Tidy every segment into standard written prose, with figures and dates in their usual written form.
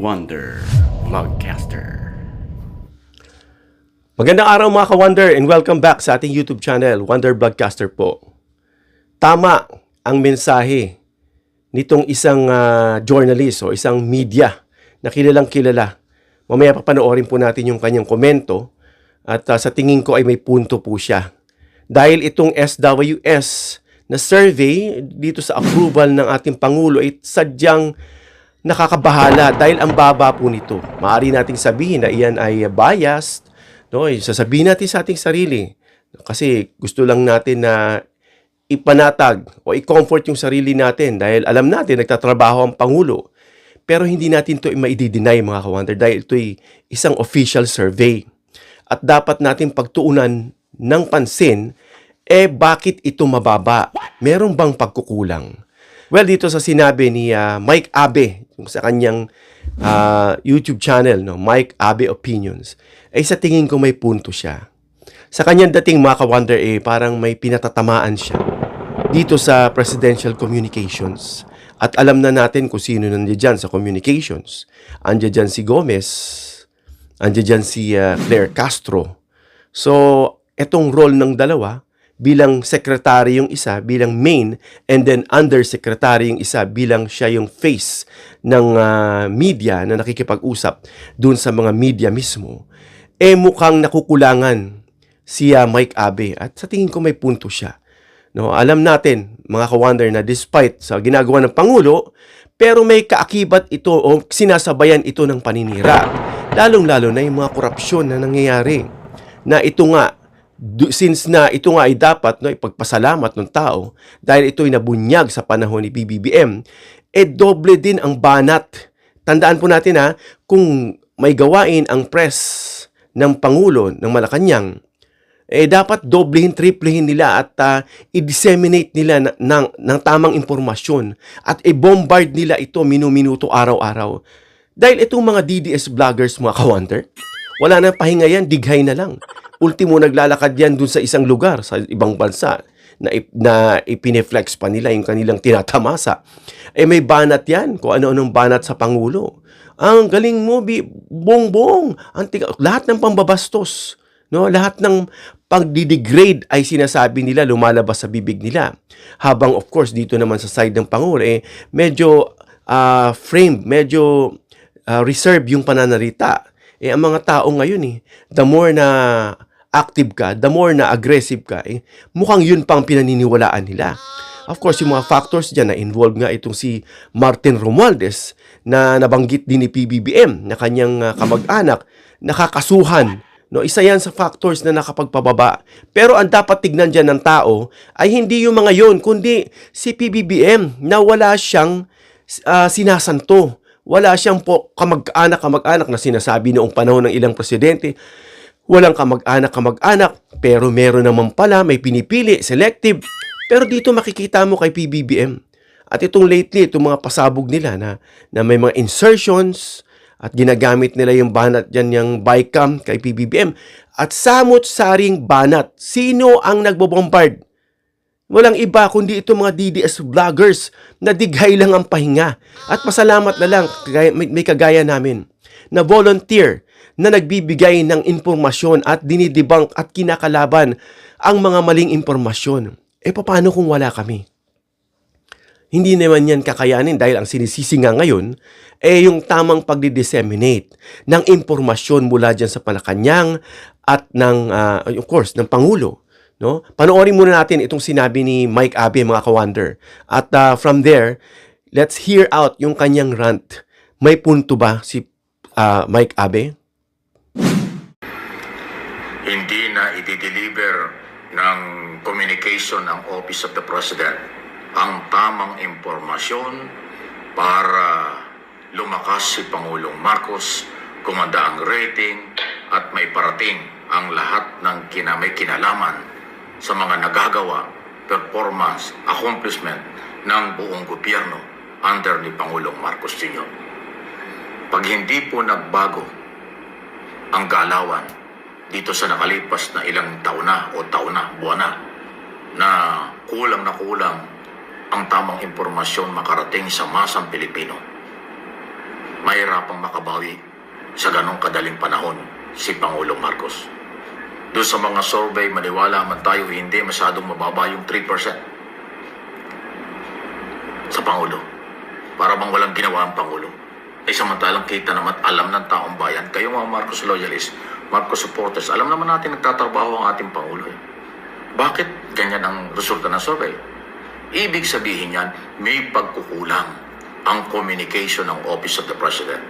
Wonder Vlogcaster. Magandang araw mga ka-Wonder and welcome back sa ating YouTube channel, Wonder Vlogcaster po. Tama ang mensahe nitong isang journalist o isang media na kilalang kilala. Mamaya papanoorin po natin yung kanyang komento at sa tingin ko ay may punto po siya. Dahil itong SWS na survey dito sa approval ng ating Pangulo ay sadyang nakakabahala dahil ang baba po nito. Maaari nating sabihin na iyan ay biased, no? Sasabihin natin sa ating sarili kasi gusto lang natin na ipanatag o i-comfort yung sarili natin dahil alam natin nagtatrabaho ang Pangulo. Pero hindi natin ito maidi-deny mga ka-Wonder dahil ito ay isang official survey. At dapat natin pagtuunan ng pansin, bakit ito mababa? Meron bang pagkukulang? Well, dito sa sinabi ni Mike Abe, sa kanyang YouTube channel, no, Mike Abe Opinions, ay sa tingin ko may punto siya. Sa kanyang dating mga ka-Wonder, parang may pinatatamaan siya dito sa presidential communications. At alam na natin kung sino nandiyan dyan sa communications. Andiyan dyan si Gomez, andiyan dyan si Claire Castro. So, etong role ng dalawa, bilang secretary yung isa, bilang main, and then undersecretary yung isa, bilang siya yung face ng media na nakikipag-usap dun sa mga media mismo, mukhang nakukulangan si Mike Abe. At sa tingin ko may punto siya. No, alam natin, mga ka-Wonder, na despite sa ginagawa ng Pangulo, pero may kaakibat ito o sinasabayan ito ng paninira. Lalong-lalo na yung mga korupsyon na nangyayari. Na ito nga, since na ito nga ay dapat ipagpasalamat ng tao dahil ito ay nabunyag sa panahon ni BBM, doble din ang banat. Tandaan po natin kung may gawain ang press ng Pangulo ng Malacanang, dapat doblehin, triplehin nila at i-disseminate nila ng tamang impormasyon at i-bombard nila ito minuto araw-araw. Dahil itong mga DDS vloggers mga ka-Wonder, wala na pahinga yan, dighay na lang. Ultimo, naglalakad yan dun sa isang lugar, sa ibang bansa, na ipineflex pa nila yung kanilang tinatamasa. May banat yan, kung ano-anong banat sa Pangulo. Ang galing mo, bongbong, lahat ng pambabastos, no? Lahat ng pagdidegrade ay sinasabi nila, lumalabas sa bibig nila. Habang of course, dito naman sa side ng Pangulo, medyo framed, medyo reserve yung pananalita. Ang mga tao ngayon, the more na active ka, the more na aggressive ka, mukhang yun pang pinaniniwalaan nila. Of course, yung mga factors dyan na involved nga itong si Martin Romualdez na nabanggit din ni PBBM na kanyang kamag-anak, nakakasuhan. No, isa yan sa factors na nakapagpababa. Pero ang dapat tignan dyan ng tao ay hindi yung mga yon, kundi si PBBM na wala siyang sinasanto. Wala siyang kamag-anak na sinasabi noong panahon ng ilang presidente. Walang kamag-anak, pero meron naman pala, may pinipili, selective. Pero dito makikita mo kay PBBM. At itong lately, itong mga pasabog nila na may mga insertions at ginagamit nila yung banat dyan, yung bycam kay PBBM. At samot-saring banat. Sino ang nagbobombard? Walang iba kundi itong mga DDS vloggers na dighay lang ang pahinga. At pasalamat na lang, may kagaya namin na volunteer na nagbibigay ng impormasyon at dinidebunk at kinakalaban ang mga maling impormasyon. Paano kung wala kami? Hindi naman yan kakayanin dahil ang sinisisi nga ngayon yung tamang pagdi-disseminate ng impormasyon mula dyan sa Malacanang at ng, of course, ng Pangulo. No? Panoorin muna natin itong sinabi ni Mike Abe, mga ka-Wonder. At from there, let's hear out yung kanyang rant. May punto ba si Mike Abe? Hindi na i-deliver ng communication ng Office of the President ang tamang impormasyon para lumakas si Pangulong Marcos, kumanda ang rating at may parating ang lahat ng may kinalaman sa mga nagagawa, performance, accomplishment ng buong gobyerno under ni Pangulong Marcos Sr. Pag hindi po nagbago ang galawan dito sa nakalipas na ilang taon na, buwan na kulang ang tamang impormasyon makarating sa masang Pilipino, mahirapang makabawi sa ganong kadaling panahon si Pangulong Marcos. Doon sa mga survey, maniwala man tayo, hindi masyadong mababa yung 3% sa Pangulo. Para bang walang ginawa ang Pangulo. Samantalang kita naman, alam ng taong bayan, kayo mga Marcos loyalists, Marcos supporters, alam naman natin nagtatrabaho ang ating Pangulo. Bakit ganyan ang resulta ng survey? Ibig sabihin yan, may pagkukulang ang communication ng Office of the President.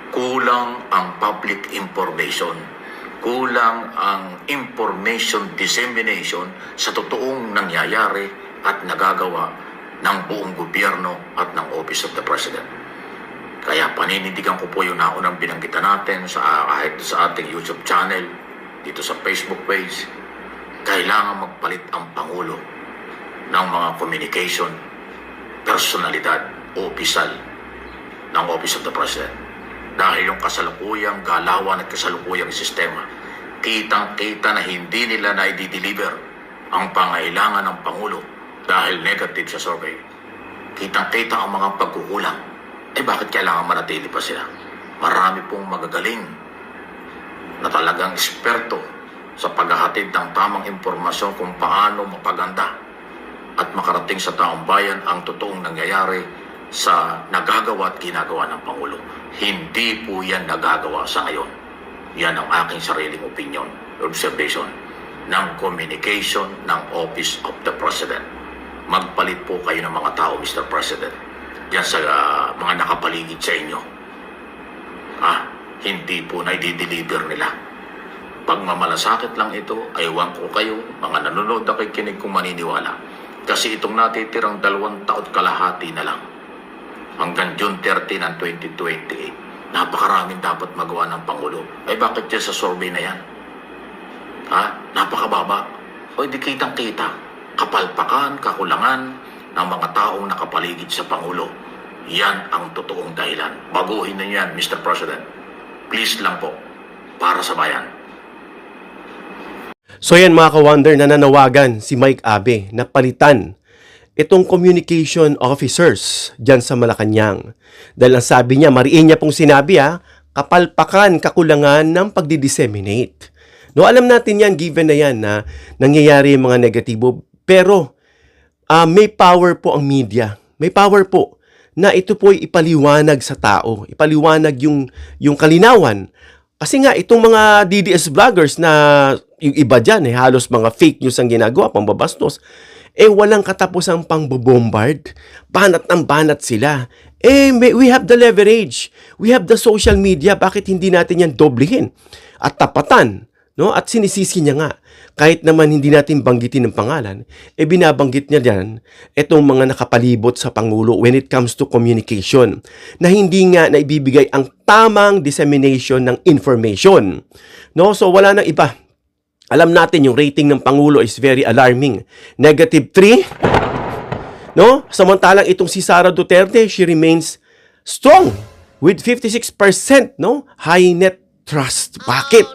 Kulang ang public information. Kulang ang information dissemination sa totoong nangyayari at nagagawa ng buong gobyerno at ng Office of the President. Kaya paninindigan ko po yung naunang binanggitan natin kahit sa ating YouTube channel, dito sa Facebook page, kailangan magpalit ang Pangulo ng mga communication, personalidad, opisyal ng Office of the President. Dahil yung kasalukuyang galawan at kasalukuyang sistema, kitang-kita na hindi nila na-deliver ang pangailangan ng Pangulo dahil negative sa survey. Kitang-kita ang mga pagkukulang. Bakit kailangan manatili pa sila? Marami pong magagaling na talagang eksperto sa paghahatid ng tamang impormasyon kung paano mapaganda at makarating sa taong bayan ang totoong nangyayari sa nagagawa at ginagawa ng Pangulo. Hindi po yan nagagawa sa ngayon. Yan ang aking sariling opinion, observation, ng communication ng Office of the President. Magpalit po kayo ng mga tao, Mr. President, diyan sa mga nakapaligid sa inyo. Hindi po na i-deliver nila. Pagmamalasakit lang ito, aywan ko kayo, mga nanonood at kikinig kung maniniwala. Kasi itong natitirang 2 taon kalahati na lang, hanggang June 30 ng 2028, napakaraming dapat magawa ng Pangulo. Bakit dyan sa survey na yan? Napakababa. Di kitang-kita, kapalpakan, kakulangan ng mga taong nakapaligid sa Pangulo. Yan ang totoong dahilan. Baguhin na yan, Mr. President. Please lang po, para sa bayan. So yan mga ka-wonder, nananawagan si Mike Abe na palitan itong communication officers dyan sa Malacanang. Dahil ang sabi niya, mariin niya pong sinabi kapalpakan, kakulangan ng pagdi-disseminate. No, alam natin yan, given na yan na nangyayari yung mga negatibo. Pero may power po ang media. May power po na ito po'y ipaliwanag sa tao. Ipaliwanag yung kalinawan. Kasi nga, itong mga DDS vloggers na yung iba dyan, halos mga fake news ang ginagawa, pambabastos, walang katapusang pangbobombard. Banat ng banat sila. We have the leverage. We have the social media. Bakit hindi natin yan doblihin at tapatan? No? At sinisisi niya nga, kahit naman hindi natin banggitin ng pangalan, binabanggit niya dyan itong mga nakapalibot sa Pangulo when it comes to communication, na hindi nga na ibibigay ang tamang dissemination ng information. No? So wala nang iba. Alam natin yung rating ng Pangulo is very alarming. -3. No? Samantalang itong si Sara Duterte, she remains strong with 56%, no? High net trust. Bakit?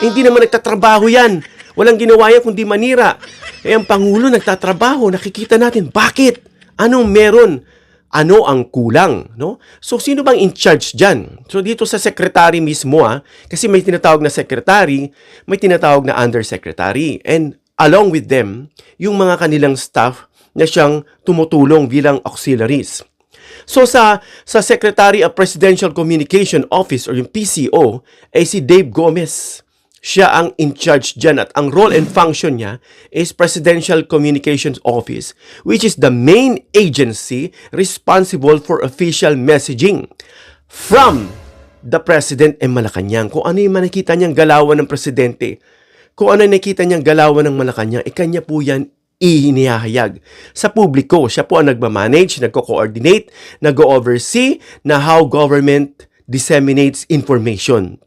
Hindi naman nagtatrabaho yan. Walang ginawa yan kundi manira. Ang Pangulo nagtatrabaho. Nakikita natin. Bakit? Anong meron? Ano ang kulang? No? So, sino bang in charge dyan? So, dito sa secretary mismo, kasi may tinatawag na secretary, may tinatawag na undersecretary. And along with them, yung mga kanilang staff na siyang tumutulong bilang auxiliaries. So, sa Secretary of Presidential Communication Office or yung PCO, ay si Dave Gomez. Siya ang in charge dyan at ang role and function niya is Presidential Communications Office, which is the main agency responsible for official messaging from the President and Malacanang. Kung ano yung nakita niyang galawan ng Presidente, kung ano yung nakita niyang galawan ng Malacanang, kanya po yan inihahayag sa publiko. Siya po ang nagmamanage, nagko-coordinate, nag-oversee na how government disseminates information.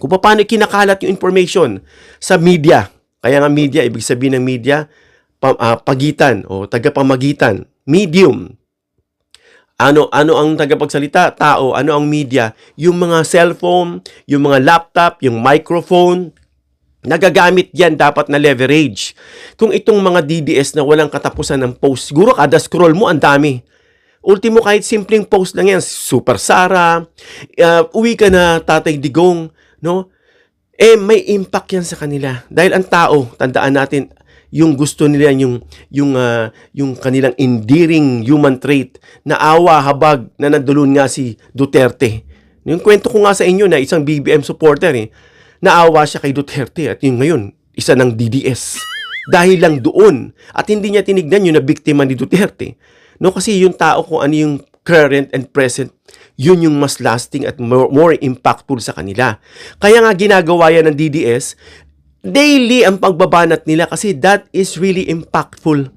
Kung paano kinakalat yung information sa media. Kaya nga media, ibig sabihin ng media, pagitan o tagapamagitan, medium. Ano ang tagapagsalita? Tao. Ano ang media? Yung mga cellphone, yung mga laptop, yung microphone, nagagamit yan dapat na leverage. Kung itong mga DDS na walang katapusan ng post, siguro kada scroll mo, ang dami. Ultimo, kahit simpleng post lang yan, Super Sara, uwi ka na Tatay Digong, no? May impact yan sa kanila. Dahil ang tao, tandaan natin, yung gusto nila, yung kanilang endearing human trait, na awa, habag, na nagdulon nga si Duterte. Yung kwento ko nga sa inyo na isang BBM supporter, naawa siya kay Duterte, at yung ngayon, isa ng DDS. Dahil lang doon. At hindi niya tinignan yung na biktima ni Duterte. No, kasi yung tao kung ano yung current and present, yun yung mas lasting at more impactful sa kanila. Kaya nga ginagawa yan ng DDS, daily ang pagbabanat nila kasi that is really impactful.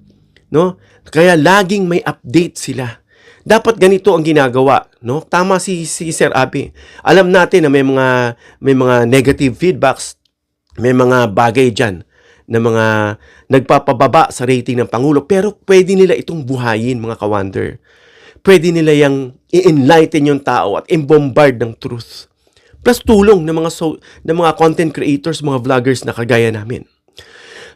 No? Kaya laging may update sila. Dapat ganito ang ginagawa, no? Tama si Sir Abby. Alam natin na may mga negative feedbacks, may mga bagay diyan na mga nagpapababa sa rating ng Pangulo, pero pwede nila itong buhayin, mga ka-wonder. Pwede nila yang i-enlighten yung tao at i-bombard ng truth. Plus tulong ng mga content creators, mga vloggers na kagaya namin.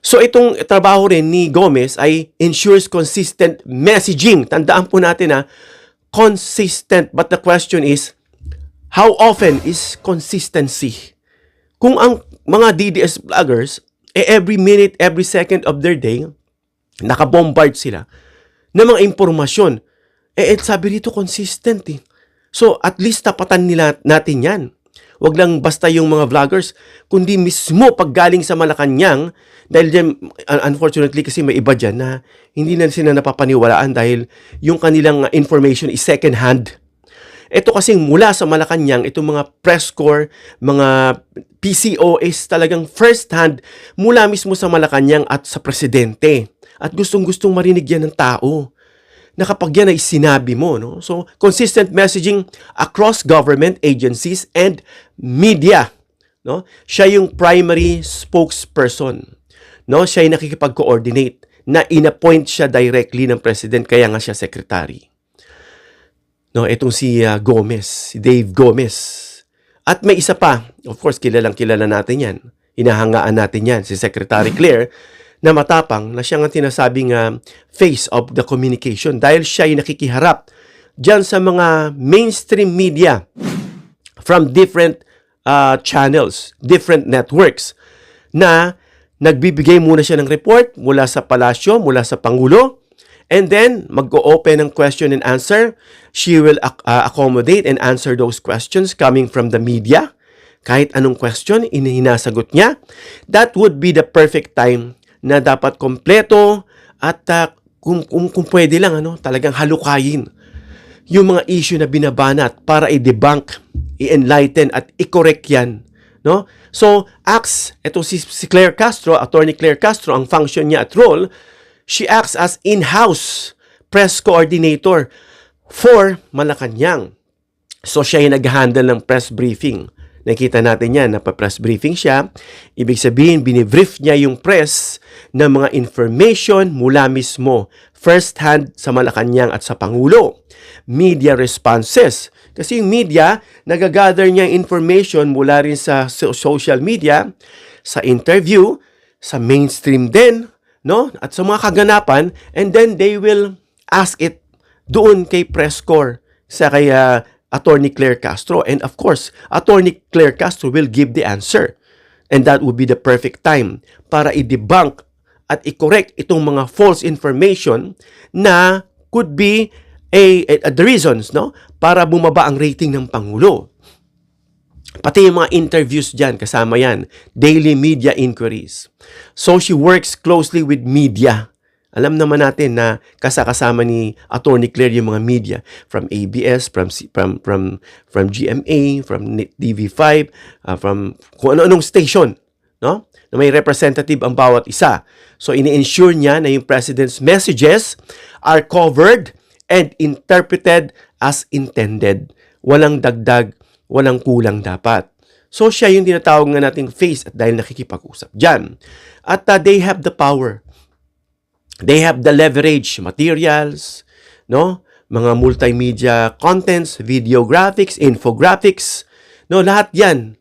So itong trabaho rin ni Gomez ay ensures consistent messaging. Tandaan po natin consistent. But the question is, how often is consistency? Kung ang mga DDS vloggers, every minute, every second of their day, nakabombard sila ng mga impormasyon. Sabi dito, consistent So, at least tapatan natin yan. Huwag lang basta yung mga vloggers, kundi mismo paggaling sa Malacanang, dahil dyan, unfortunately, kasi may iba dyan na hindi na sila napapaniwalaan dahil yung kanilang information is second hand. Ito kasing mula sa Malacanang, itong mga press corps, mga PCO is talagang first hand mula mismo sa Malacanang at sa presidente. At gustong-gustong marinig yan ng tao na kapag yan ay sinabi mo. No? So, consistent messaging across government agencies and media. No? Siya yung primary spokesperson. No? Siya yung nakikipag-coordinate na inappoint siya directly ng president, kaya nga siya secretary. No, itong si Gomez, si Dave Gomez. At may isa pa, of course, kilala natin yan. Hinahangaan natin yan, si Secretary Claire, na matapang, na siya nga tinasabing face of the communication dahil siya ay nakikiharap dyan sa mga mainstream media from different channels, different networks, na nagbibigay muna siya ng report mula sa palasyo, mula sa Pangulo, and then, mag-o-open ng question and answer. She will accommodate and answer those questions coming from the media. Kahit anong question, hinasagot niya. That would be the perfect time na dapat kompleto at kung pwede lang, talagang halukayin yung mga issue na binabanat para i-debunk, i-enlighten at i-correct yan. No? So, ito si Claire Castro, Attorney Claire Castro, ang function niya at role, she acts as in-house press coordinator for Malacanang. So, siya yung nag-handle ng press briefing. Nakita natin yan, napa-press briefing siya. Ibig sabihin, binibrief niya yung press ng mga information mula mismo, first hand sa Malacanang at sa Pangulo. Media responses. Kasi yung media, nagagather niya information mula rin sa social media, sa interview, sa mainstream din, no? At sa mga kaganapan, and then they will ask it doon kay press corps, sa kay Attorney Claire Castro. And of course, Attorney Claire Castro will give the answer. And that would be the perfect time para i-debunk at i-correct itong mga false information na could be the reasons, no? Para bumaba ang rating ng Pangulo. Pati yung mga interviews dyan, kasama yan. Daily media inquiries. So, she works closely with media. Alam naman natin na kasama ni Attorney Claire yung mga media. From ABS, from GMA, from TV5, from kung ano-anong station. No? Na may representative ang bawat isa. So, ini-ensure niya na yung President's messages are covered and interpreted as intended. Walang dagdag, walang kulang dapat. So, siya yung tinatawag nga nating face at dahil nakikipag-usap dyan. At they have the power. They have the leverage, materials, no? Mga multimedia contents, video graphics, infographics, no? Lahat yan,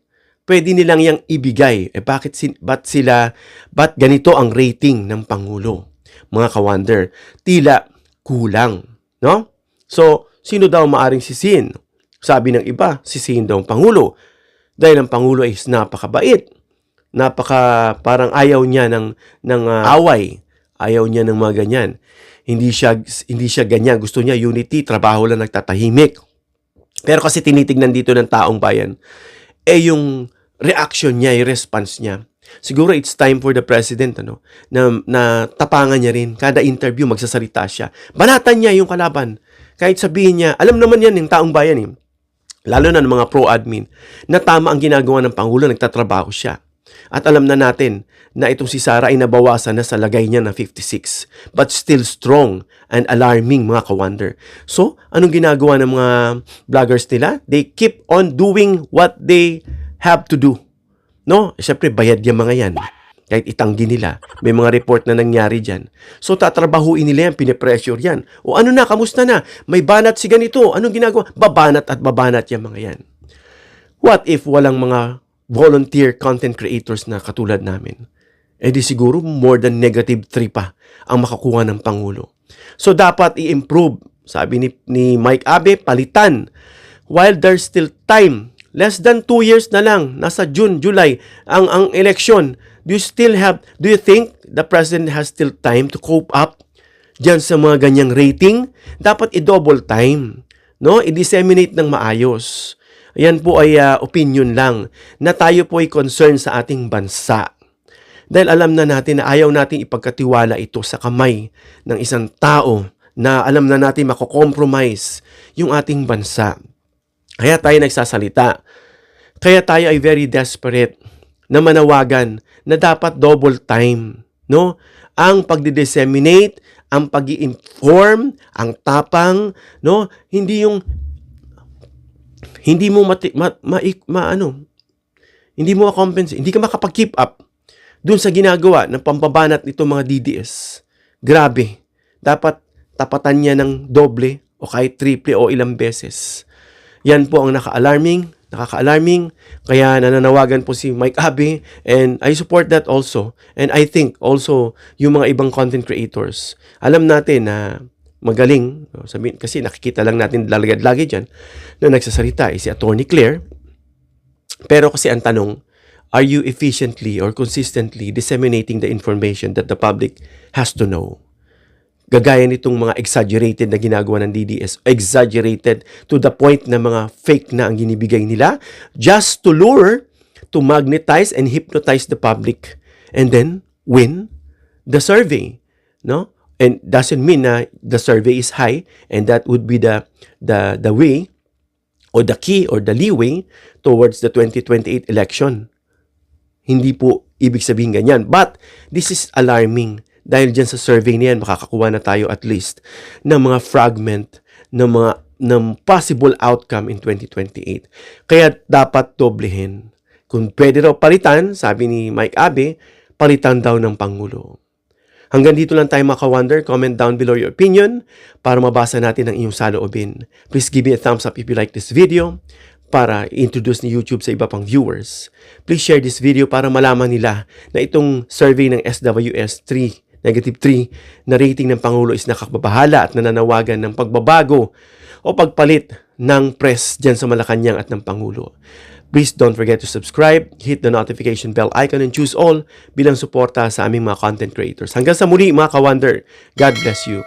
pwede nilang yang ibigay. Ba't ganito ang rating ng Pangulo? Mga ka-wonder, tila kulang, no? So, sino daw maaring sisihin? Sabi ng iba, sisihin daw ang Pangulo. Dahil ang Pangulo ay napakabait. Parang ayaw niya ng away. Ayaw niya ng mga ganyan. Hindi siya ganyan. Gusto niya unity, trabaho lang, nagtatahimik. Pero kasi tinitignan dito ng taong bayan, yung reaction niya, yung response niya. Siguro it's time for the president na tapangan niya rin. Kada interview, magsasalita siya. Banatan niya yung kalaban. Kahit sabihin niya, alam naman yan yung taong bayan lalo na ng mga pro-admin, na tama ang ginagawa ng Pangulo, nagtatrabaho siya. At alam na natin na itong si Sara ay nabawasan na sa lagay niya na 56. But still strong and alarming, mga ka-wonder. So, anong ginagawa ng mga vloggers nila? They keep on doing what they have to do. No? Siyempre, bayad yung mga yan. Kahit itanggi nila. May mga report na nangyari dyan. So, tatrabahuin nila yan, pinipressure yan. O ano na, kamusta na? May banat si ganito. Anong ginagawa? Babanat at babanat yung mga yan. What if walang mga volunteer content creators na katulad namin? Di siguro more than -3 pa ang makakuha ng Pangulo. So, dapat i-improve. Sabi ni Mike Abe, palitan. While there's still time, less than 2 years na lang, nasa June, July, ang election. Do you think the president has still time to cope up dyan sa mga ganyang rating? Dapat i-double time, no? I-disseminate ng maayos. Yan po ay opinion lang na tayo po ay concern sa ating bansa. Dahil alam na natin na ayaw natin ipagkatiwala ito sa kamay ng isang tao na alam na natin mako-compromise yung ating bansa. Kaya tayo nagsasalita. Kaya tayo ay very desperate na manawagan na dapat double time, no? Ang pagdi-disseminate, ang pag-i-inform, ang tapang, no? Hindi mo hindi mo ma-compensate, hindi ka makapag-keep up dun sa ginagawa ng pampabanat nito mga DDS. Grabe. Dapat tapatan niya ng doble o kahit triple o ilang beses. Yan po ang nakaka-alarming. Kaya nananawagan po si Mike Abe, and I support that also. And I think also yung mga ibang content creators, alam natin na magaling, kasi nakikita lang natin lagi dyan na nagsasalita si Attorney Claire. Pero kasi ang tanong, are you efficiently or consistently disseminating the information that the public has to know? Gagaya nitong mga exaggerated na ginagawa ng DDS, exaggerated to the point na mga fake na ang ginibigay nila just to lure, to magnetize and hypnotize the public and then win the survey, no? And doesn't mean na the survey is high and that would be the way or the key or the leeway towards the 2028 election. Hindi po ibig sabihin ganyan. But this is alarming. Dahil dyan sa survey na yan, makakakuha na tayo at least ng mga fragment ng possible outcome in 2028. Kaya dapat doblehin. Kung pwede raw palitan, sabi ni Mike Abe, palitan daw ng Pangulo. Hanggang dito lang tayo mga ka-wonder. Comment down below your opinion para mabasa natin ang iyong saloobin. Please give me a thumbs up if you like this video para introduce ni YouTube sa iba pang viewers. Please share this video para malaman nila na itong survey ng SWS 3 -3 na rating ng Pangulo is nakakabahala at nananawagan ng pagbabago o pagpalit ng press dyan sa Malacanang at ng Pangulo. Please don't forget to subscribe, hit the notification bell icon and choose all bilang suporta sa aming mga content creators. Hanggang sa muli mga ka-wonder, God bless you.